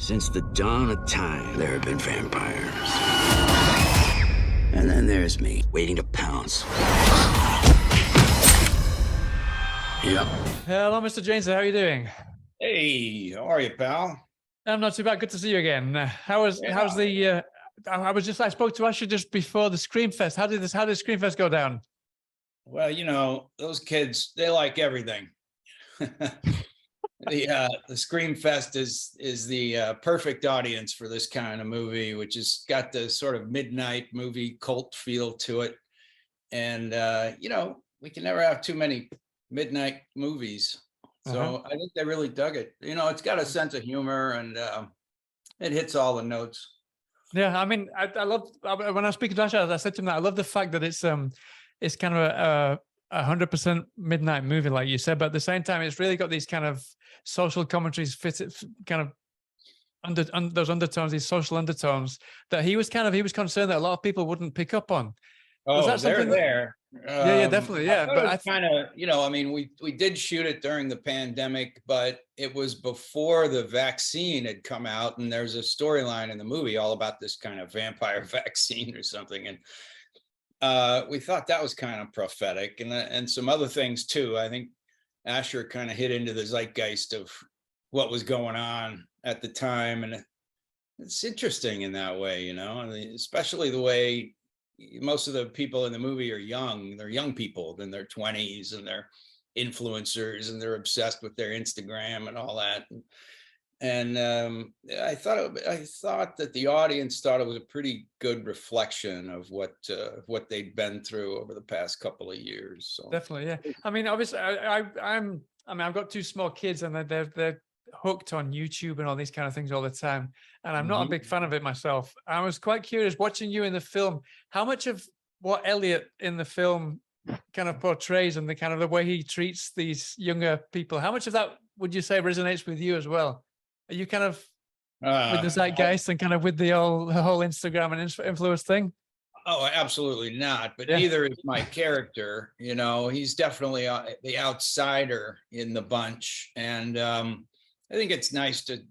Since the dawn of time, there have been vampires. And then there's me, waiting to pounce. Yep. Hello, Mr. James. How are you doing? Hey, how are you, pal? I'm not too bad. Good to see you again. How's the? I spoke to Asher just before the Scream Fest. How did Scream Fest go down? Well, you know, those kids, they like everything. The Scream Fest is the perfect audience for this kind of movie, which has got the sort of midnight movie cult feel to it. And you know, we can never have too many midnight movies. So I think they really dug it. You know, it's got a sense of humor and it hits all the notes. Yeah, I mean, I love when I speak to Asher, I said to him that I love the fact that it's kind of a 100% midnight movie, like you said, but at the same time, it's really got these kind of social commentaries, kind of under those undertones, these social undertones that he was concerned that a lot of people wouldn't pick up on. Oh, they're there. Yeah, definitely. Yeah, but I kind of, you know, I mean, we did shoot it during the pandemic, but it was before the vaccine had come out, and there's a storyline in the movie all about this kind of vampire vaccine or something, and we thought that was kind of prophetic, and some other things too. I think Asher kind of hit into the zeitgeist of what was going on at the time, and it's interesting in that way, you know. I mean, especially the way most of the people in the movie are young. They're young people in their 20s, and they're influencers, and they're obsessed with their Instagram and all that. And I thought that the audience thought it was a pretty good reflection of what they'd been through over the past couple of years. So definitely, yeah. I mean, obviously, I've got two small kids, and they're hooked on YouTube and all these kind of things all the time. And I'm not a big fan of it myself. I was quite curious watching you in the film, how much of what Elliot in the film kind of portrays and the kind of the way he treats these younger people, how much of that would you say resonates with you as well? Are you kind of with the zeitgeist and kind of with the whole Instagram and influence thing? Oh, absolutely not. But neither is my character. You know, he's definitely the outsider in the bunch. And I think it's nice to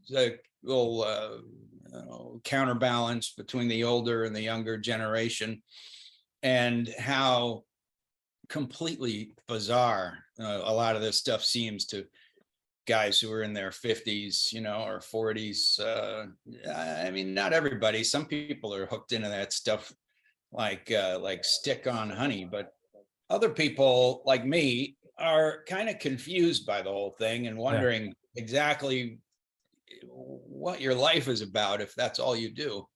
little counterbalance between the older and the younger generation, and how completely bizarre a lot of this stuff seems to guys who are in their 50s, you know, or 40s. I mean, not everybody. Some people are hooked into that stuff like stick on honey, but other people like me are kind of confused by the whole thing and wondering exactly what your life is about if that's all you do.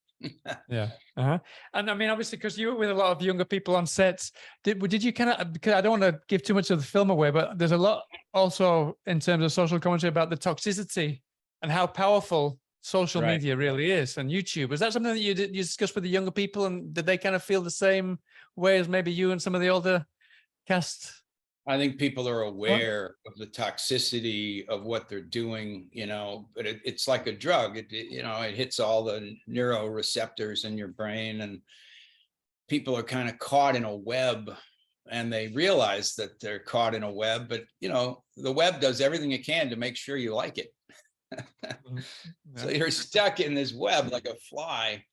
Yeah. And I mean, obviously, because you were with a lot of younger people on sets, did you kind of, because I don't want to give too much of the film away, but there's a lot also in terms of social commentary about the toxicity and how powerful social media really is, and YouTube. Was that something that you discussed with the younger people, and did they kind of feel the same way as maybe you and some of the older cast? I think people are aware of the toxicity of what they're doing, you know, but it's like a drug. You know, it hits all the neuroreceptors in your brain, and people are kind of caught in a web, and they realize that they're caught in a web, but you know, the web does everything it can to make sure you like it. So you're stuck in this web like a fly,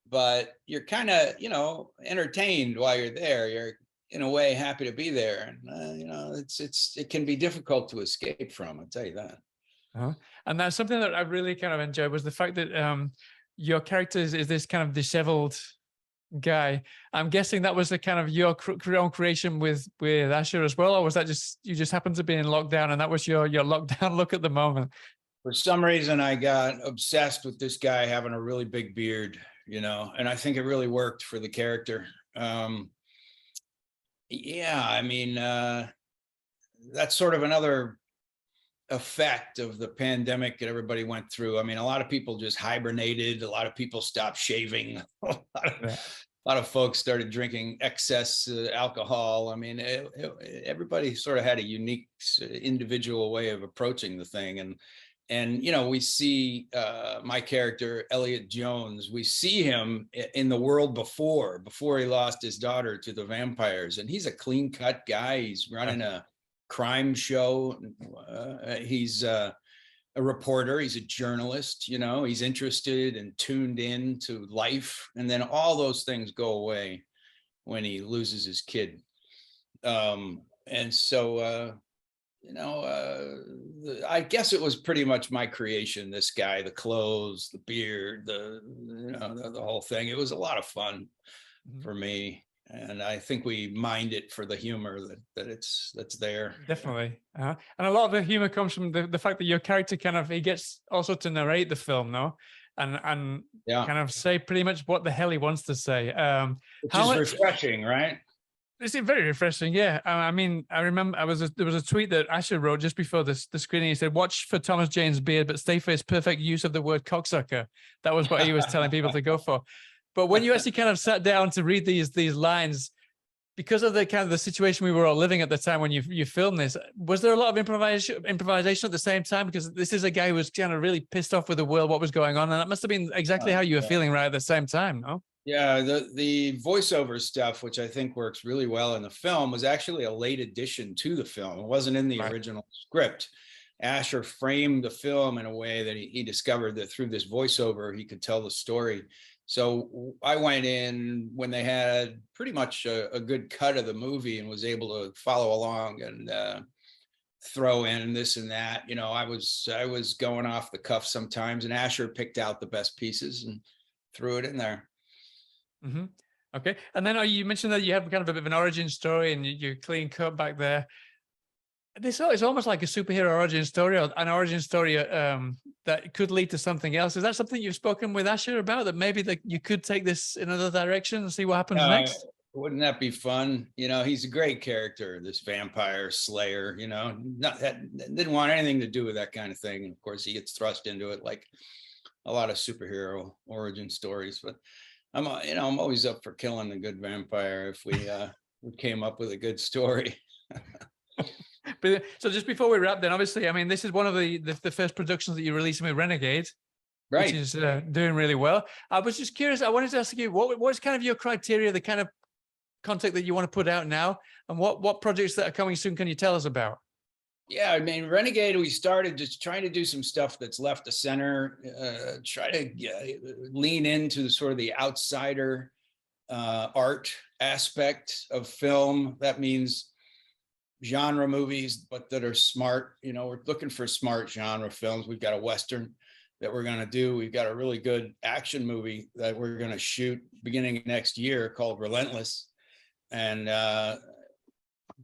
but you're kind of, you know, entertained while you're there. You're in a way happy to be there, and you know, it can be difficult to escape from, I'll tell you that. And that's something that I really kind of enjoyed, was the fact that your character is this kind of disheveled guy. I'm guessing that was the kind of your own creation with Asher as well, or was that just you just happened to be in lockdown and that was your lockdown look at the moment? For some reason, I got obsessed with this guy having a really big beard, you know, and I think it really worked for the character. Yeah, I mean, that's sort of another effect of the pandemic that everybody went through. I mean, a lot of people just hibernated. A lot of people stopped shaving. A lot of folks started drinking excess alcohol. I mean, everybody sort of had a unique individual way of approaching the thing. And you know, we see my character, Elliot Jones, we see him in the world before he lost his daughter to the vampires. And he's a clean cut guy. He's running a crime show. He's a reporter, he's a journalist, you know, he's interested and tuned in to life. And then all those things go away when he loses his kid. And so, you know, I guess it was pretty much my creation, this guy, the clothes, the beard, the whole thing. It was a lot of fun for me. And I think we mined it for the humor that's there. Definitely. And a lot of the humor comes from the fact that your character he gets also to narrate the film, no? And kind of say pretty much what the hell he wants to say. Which is refreshing, right? It's very refreshing, yeah. I mean, I remember there was a tweet that Asher wrote just before the screening. He said, "Watch for Thomas Jane's beard, but stay for his perfect use of the word cocksucker." That was what he was telling people to go for. But when you actually kind of sat down to read these lines, because of the kind of the situation we were all living at the time when you filmed this, was there a lot of improvisation at the same time? Because this is a guy who was kind of really pissed off with the world, what was going on, and that must have been exactly how you were feeling right at the same time, no? Yeah, the voiceover stuff, which I think works really well in the film, was actually a late addition to the film. It wasn't in the original script. Asher framed the film in a way that he discovered that through this voiceover, he could tell the story. So I went in when they had pretty much a good cut of the movie and was able to follow along and throw in this and that. You know, I was going off the cuff sometimes, and Asher picked out the best pieces and threw it in there. Okay. And then you mentioned that you have kind of a bit of an origin story and you're clean cut back there. It's almost like a superhero origin story, or an origin story that could lead to something else. Is that something you've spoken with Asher about, that maybe you could take this in another direction and see what happens next? Wouldn't that be fun? You know, he's a great character, this vampire slayer, you know, didn't want anything to do with that kind of thing. And of course he gets thrust into it like a lot of superhero origin stories, but I'm always up for killing a good vampire if we came up with a good story. But so just before we wrap, then obviously, I mean, this is one of the first productions that you're releasing with Renegade, right? Which is doing really well. I was just curious. I wanted to ask you, what's kind of your criteria, the kind of content that you want to put out now, and what projects that are coming soon can you tell us about? Yeah, I mean, Renegade, we started just trying to do some stuff that's left to center, try to lean into sort of the outsider art aspect of film. That means genre movies, but that are smart. You know, we're looking for smart genre films. We've got a Western that we're going to do. We've got a really good action movie that we're going to shoot beginning of next year called Relentless. And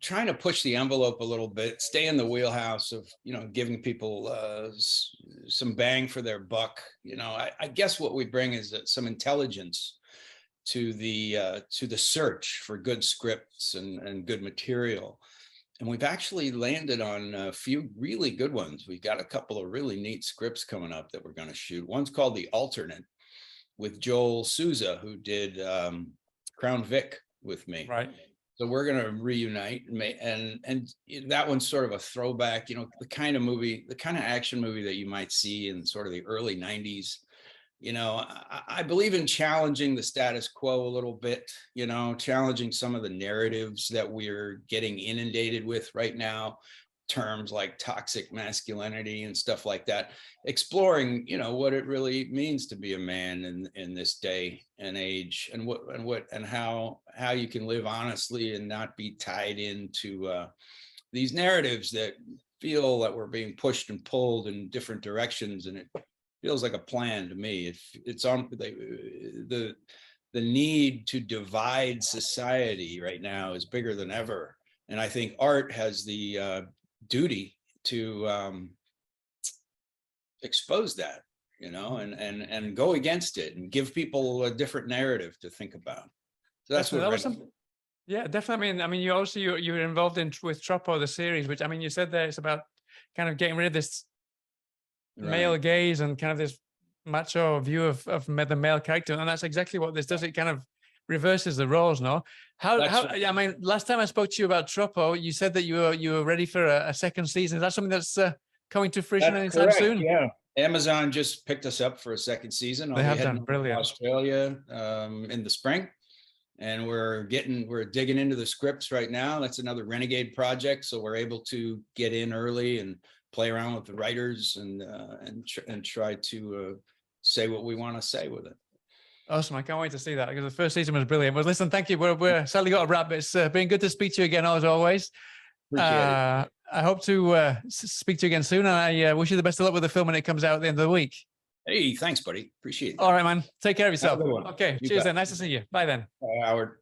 trying to push the envelope a little bit, stay in the wheelhouse of, you know, giving people some bang for their buck. You know, I guess what we bring is some intelligence to the search for good scripts and good material. And we've actually landed on a few really good ones. We've got a couple of really neat scripts coming up that we're going to shoot. One's called The Alternate with Joel Souza, who did Crown Vic with me. Right. So we're going to reunite, and that one's sort of a throwback, you know, the kind of movie, the kind of action movie that you might see in sort of the early 90s. You know, I believe in challenging the status quo a little bit, you know, challenging some of the narratives that we're getting inundated with right now, terms like toxic masculinity and stuff like that, exploring, you know, what it really means to be a man in this day and age, and how you can live honestly and not be tied into these narratives that feel that we're being pushed and pulled in different directions. And it feels like a plan to me. It's on the need to divide society right now is bigger than ever. And I think art has the duty to expose that, you know, and go against it and give people a different narrative to think about. So that's what. Yeah, definitely. I mean, you also you were involved with Troppo, the series, which, I mean, you said there it's about kind of getting rid of this male gaze and kind of this macho view of the male character, and that's exactly what this does. It kind of reverses the roles. No, I mean, last time I spoke to you about Troppo, you said that you were ready for a second season. Is that something that's coming to fruition anytime soon? Yeah, Amazon just picked us up for a second season. They have done. Brilliant. Australia in the spring, and we're digging into the scripts right now. That's another Renegade project, so we're able to get in early and play around with the writers and try to say what we want to say with it. Awesome. I can't wait to see that because the first season was brilliant. Well, listen, thank you. We're sadly got to wrap. It's been good to speak to you again, as always. Appreciate it. I hope to speak to you again soon. And I wish you the best of luck with the film when it comes out at the end of the week. Hey, thanks, buddy. Appreciate it. All right, man. Take care of yourself. Have a good one. Okay. You Cheers bet. then. Nice to see you. Bye then. Bye, Howard.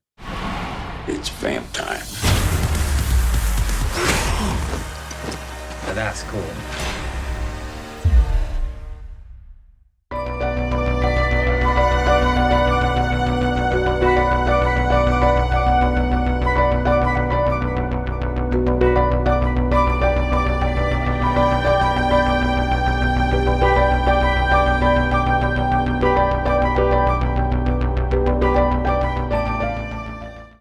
It's vamp time. That's cool.